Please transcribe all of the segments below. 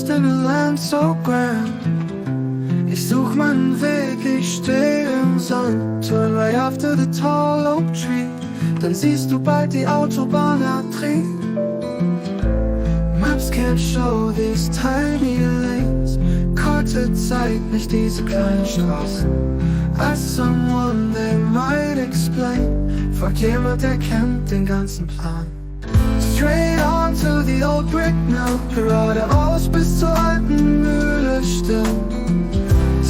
lost in a land so grand. Ich such meinen Weg, ich steh im Sand. Turn right after the tall oak tree. Dann siehst du bald die Autobahn A3. Maps can't show these tiny lanes. Karte zeigt nicht diese kleinen Straßen. Ask someone, they might explain. Frag jemand, der kennt den ganzen Plan. Straight on to the old brick mill. Geradeaus bis zur alten Mühle still.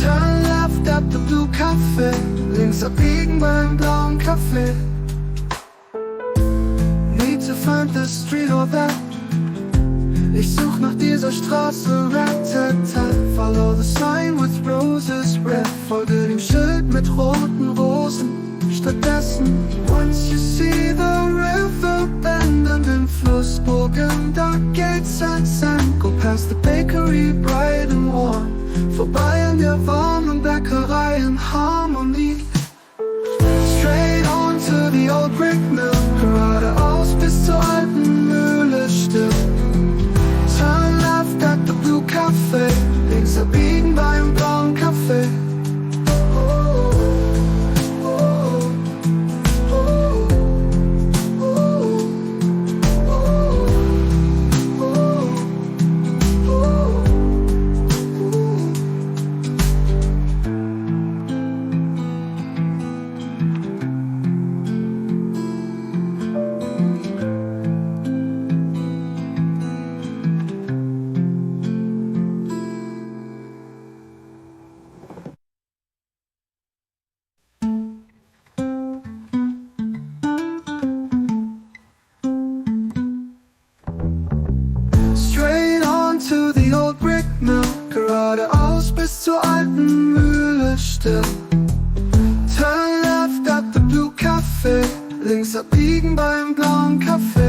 Turn left at the blue café. Links abbiegen beim blauen Café. Need to find the street or that. Ich such nach dieser Straße, rat-tat-tat. Follow the sign with roses red. Folge dem Schild mit roten Rosen. Stattdessen, once you see the river bend an den Flussbogen, da geht's ans Sand. Go past the bakery, bright and warm. Vorbei an der warmen Bäckerei in Harmonie. Straight on to the old brick mill. Geradeaus bis zur alten Mühle still. Turn left at the blue café. Links abbiegen beim blauen Café. To the old brick mill. Geradeaus bis zur alten Mühle still. Turn left at the blue café. Links abbiegen beim blauen Café.